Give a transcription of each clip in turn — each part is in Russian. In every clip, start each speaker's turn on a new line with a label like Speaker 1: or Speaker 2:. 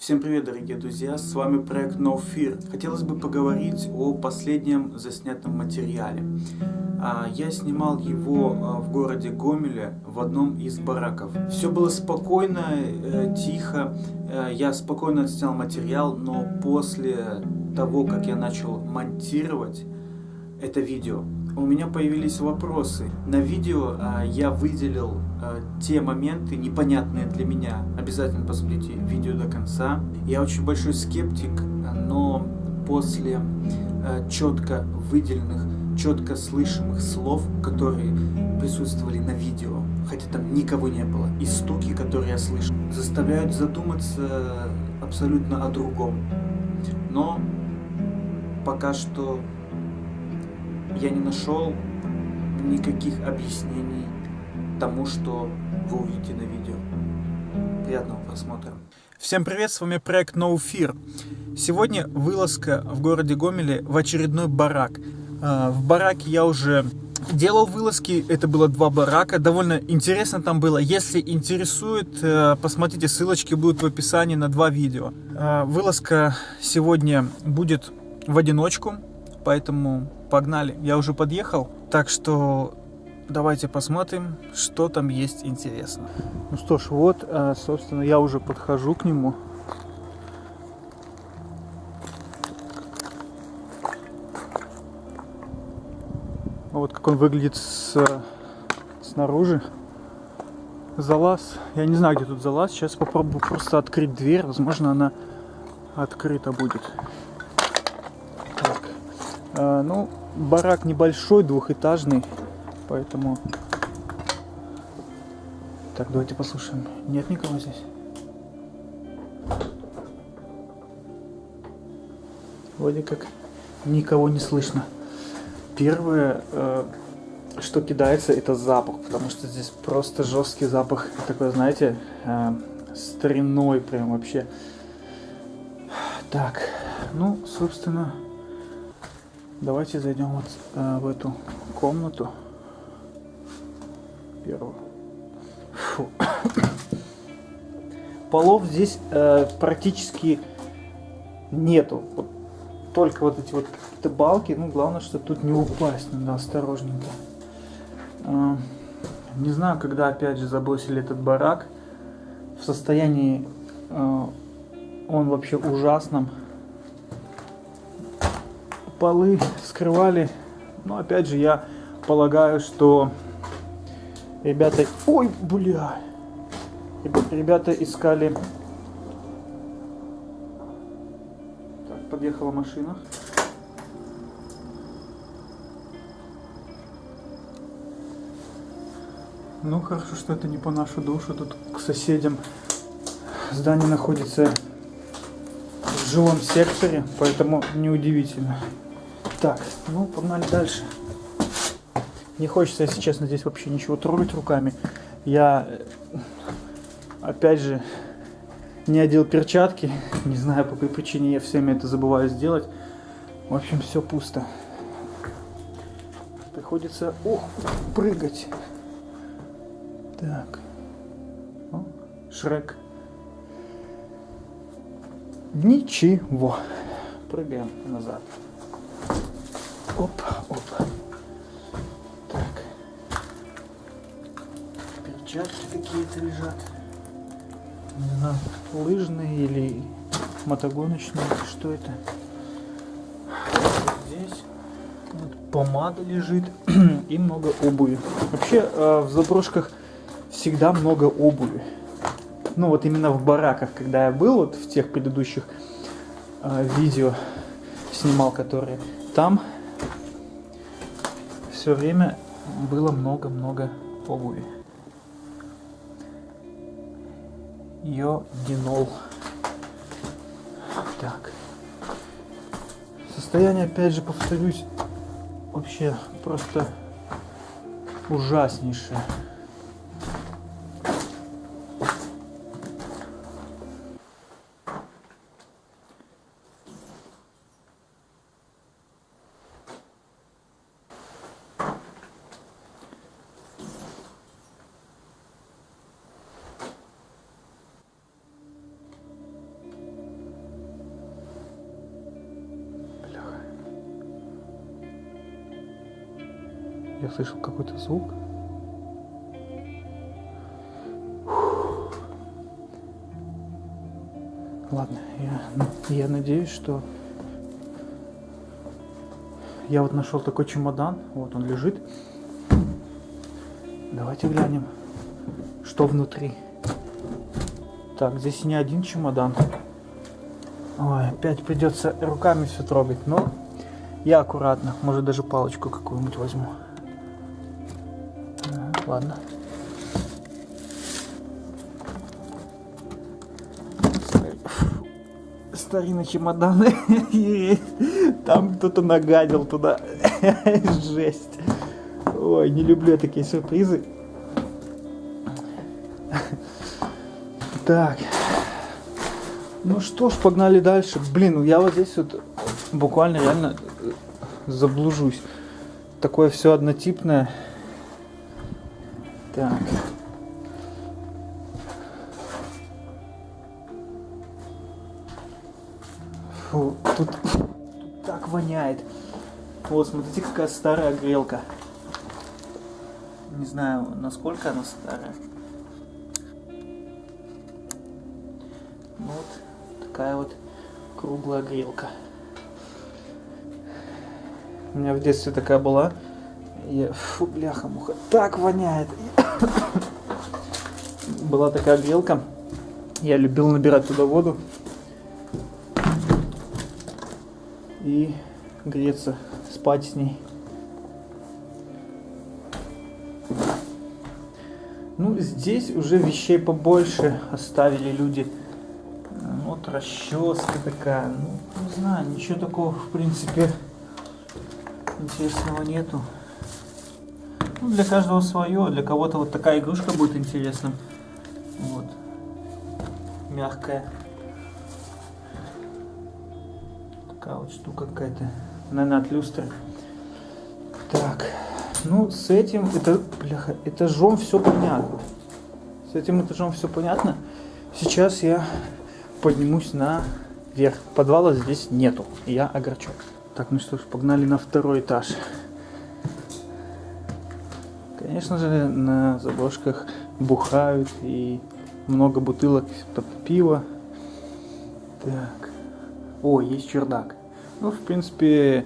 Speaker 1: Всем привет, дорогие друзья, с вами проект No Fear. Хотелось бы поговорить о последнем заснятом материале. Я снимал его в городе Гомеле в одном из бараков. Все было спокойно, тихо, я спокойно отснял материал, но после того, как я начал монтировать это видео, у меня появились вопросы. На видео я выделил те моменты, непонятные для меня. Обязательно посмотрите видео до конца. Я очень большой скептик, но после четко выделенных, четко слышимых слов, которые присутствовали на видео, хотя там никого не было, и стуки, которые я слышал, заставляют задуматься абсолютно о другом. Но пока что я не нашел никаких объяснений тому, что вы увидите на видео. Приятного просмотра. Всем привет, с вами проект No Fear. Сегодня вылазка в городе Гомеле в очередной барак. В бараке я уже делал вылазки, это было 2 барака, довольно интересно там было. Если интересует, посмотрите, ссылочки будут в описании на 2 видео. Вылазка сегодня будет в одиночку, поэтому погнали. Я уже подъехал, так что давайте посмотрим, что там есть интересно. Ну что ж, вот, собственно, я уже подхожу к нему. Вот как он выглядит снаружи. Залаз. Я не знаю, где тут залаз. Сейчас попробую просто открыть дверь. Возможно, она открыта будет. Так. Ну, барак небольшой, двухэтажный, поэтому... Так, давайте послушаем. Нет никого здесь? Вроде как никого не слышно. Первое, что кидается, это запах, потому что здесь просто жесткий запах. Такой, знаете, стариной прям вообще. Так, ну, собственно... Давайте зайдем вот в эту комнату. Первую. Фу. Полов здесь практически нету. Вот, только вот эти вот балки. Ну, главное, что тут не упасть. Надо осторожненько. Не знаю, когда опять же забросили этот барак. В состоянии он вообще ужасном. Полы скрывали, но опять же я полагаю, что ребята, ой, бля, ребята искали. Так, подъехала машина. Ну хорошо, что это не по нашу душу, тут к соседям. Здание находится в жилом секторе, поэтому неудивительно. Так, ну погнали дальше. Не хочется, если честно, здесь вообще ничего трогать руками. Я, опять же, не одел перчатки. Не знаю, по какой причине я все время это забываю сделать. В общем, все пусто. Приходится, прыгать. Так. О, Шрек. Ничего. Прыгаем назад. Оп, оп. Так. Перчатки какие-то лежат. Не знаю, лыжные или мотогоночные. Что это? Здесь вот помада лежит и много обуви. Вообще в заброшках всегда много обуви. Ну вот именно в бараках, когда я был, вот в тех предыдущих видео снимал, которые там все время было много-много обуви. Йодинол. Так. Состояние, опять же, повторюсь, вообще просто ужаснейшее. Я слышал какой-то звук. Ладно, я надеюсь, что... Я вот нашел такой чемодан. Вот он лежит. Давайте глянем, что внутри. Так, здесь не один чемодан. Ой, опять придется руками все трогать. Но я аккуратно. Может, даже палочку какую-нибудь возьму. Ладно. Старинные чемоданы. Там кто-то нагадил туда. Жесть. Ой, не люблю я такие сюрпризы. Так. Ну что ж, погнали дальше. Блин, ну я вот здесь вот буквально реально заблужусь. Такое все однотипное. Так. Фу, тут так воняет. Вот, смотрите, какая старая грелка. Не знаю, насколько она старая. Вот такая вот круглая грелка. У меня в детстве такая была. Фу, бляха-муха, так воняет. Была такая грелка. Я любил набирать туда воду и греться, спать с ней. Ну, здесь уже вещей побольше оставили люди. Вот расческа такая. Ну, не знаю, ничего такого, в принципе, интересного нету. Ну, для каждого свое. Для кого-то вот такая игрушка будет интересна. Вот. Мягкая. Такая вот штука какая-то. Наверное, от люстры. Так. Ну, с этим, бляха, этажом все понятно. С этим этажом все понятно. Сейчас я поднимусь наверх. Подвала здесь нету. Я огорчен. Так, ну что ж, погнали на второй этаж. Конечно же, на заброшках бухают и много бутылок под пиво. Так. О, есть чердак. Ну, в принципе,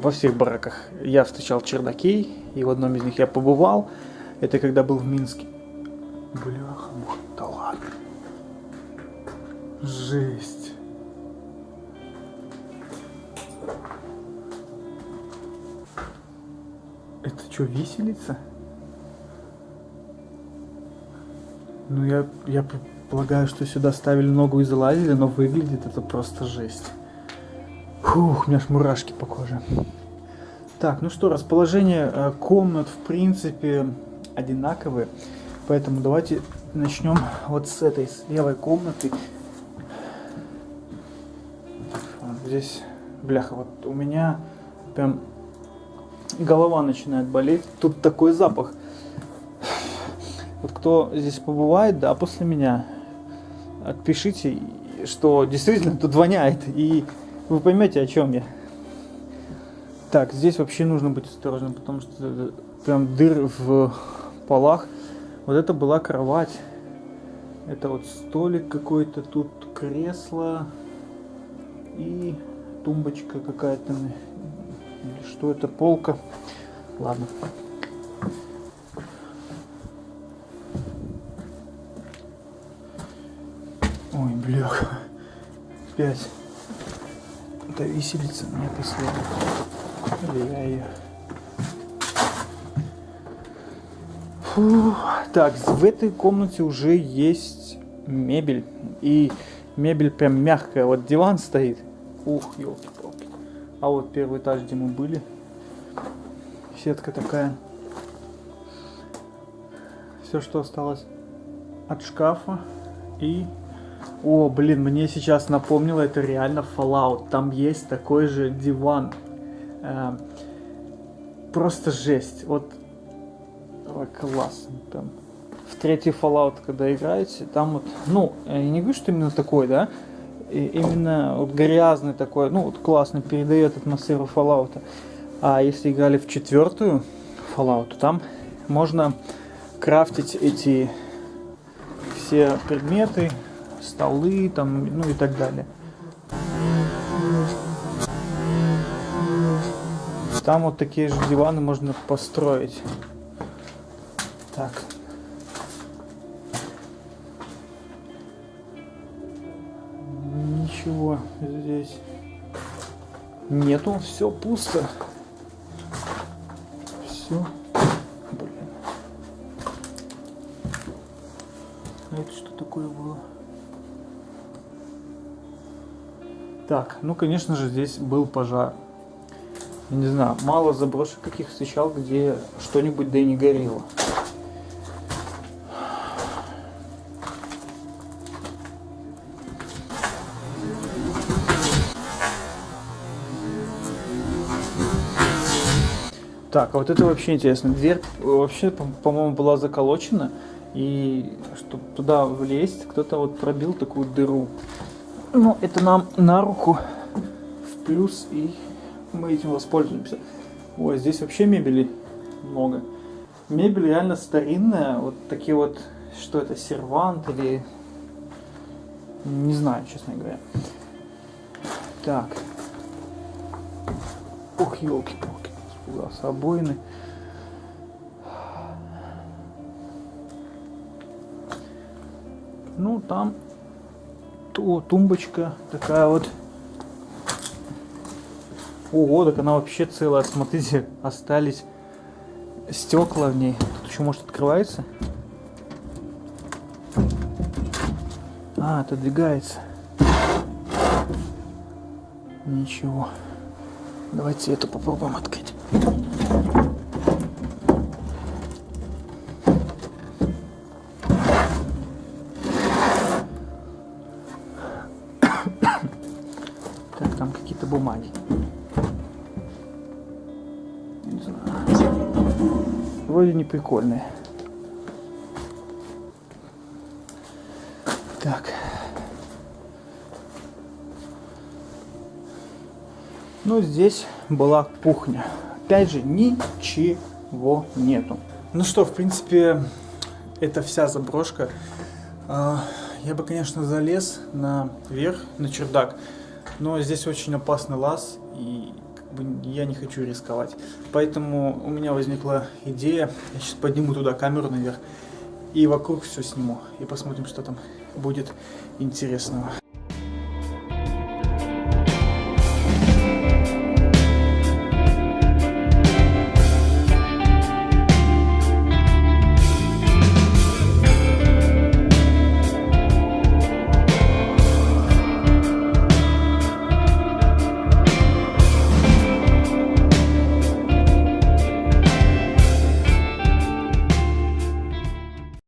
Speaker 1: во всех бараках я встречал чердаки, и в одном из них я побывал. Это когда был в Минске. Бляха, да ладно. Жесть. Это что, виселица? Ну, я полагаю, что сюда ставили ногу и залазили, но выглядит это просто жесть. Фух, у меня аж мурашки по коже. Так, ну что, расположение комнат в принципе одинаковые. Поэтому давайте начнем вот с этой, с левой комнаты. Вот здесь, бляха, вот у меня прям голова начинает болеть. Тут такой запах. Вот кто здесь побывает, да, после меня, отпишите, что действительно тут воняет. И вы поймете, о чем я. Так, здесь вообще нужно быть осторожным, потому что прям дыры в полах. Вот это была кровать. Это вот столик какой-то, тут кресло и тумбочка какая-то. Или что это, полка? Ладно. Ой, бляха. Опять. Это виселица меня преследует. Или я ее... Фу. Так, в этой комнате уже есть мебель. И мебель прям мягкая. Вот диван стоит. Ух, елки-палки. А вот первый этаж, где мы были. Сетка такая. Все, что осталось от шкафа. И... О, блин, мне сейчас напомнило, это реально Fallout. Там есть такой же диван. Просто жесть. Вот. Ой, классно. Там. В третий Fallout, когда играете, там вот, ну, я не говорю, что именно такой, да, именно вот грязный такой, ну, вот классно, передает атмосферу Fallout. А если играли в четвертую Fallout. Там можно крафтить эти все предметы, столы, там, ну и так далее. Там вот такие же диваны можно построить. Так. Ничего здесь нету, все пусто. Все. Блин. А это что такое было? Так, ну конечно же здесь был пожар. Я не знаю, мало заброшек каких встречал, где что-нибудь да и не горело. Так, а вот это вообще интересно. Дверь вообще, по-моему, была заколочена. И чтобы туда влезть, кто-то вот пробил такую дыру. Ну, это нам на руку в плюс, и мы этим воспользуемся. Ой, здесь вообще мебели много. Мебель реально старинная. Вот такие вот, что это, сервант или... Не знаю, честно говоря. Так. Ох, елки-палки. Испугался. Обоины. Ну, там тумбочка такая вот. Ого, так она вообще целая. Смотрите, остались стекла в ней. Тут еще, может, открывается? А, отодвигается. Ничего. Давайте эту попробуем открыть. Так, там какие-то бумаги. Не знаю. Вроде не прикольные. Так. Ну, здесь была кухня. Опять же, ничего нету. Ну что, в принципе, это вся заброшка. Я бы, конечно, залез наверх, на чердак, но здесь очень опасный лаз, и я не хочу рисковать. Поэтому у меня возникла идея, я сейчас подниму туда камеру наверх, и вокруг все сниму, и посмотрим, что там будет интересного.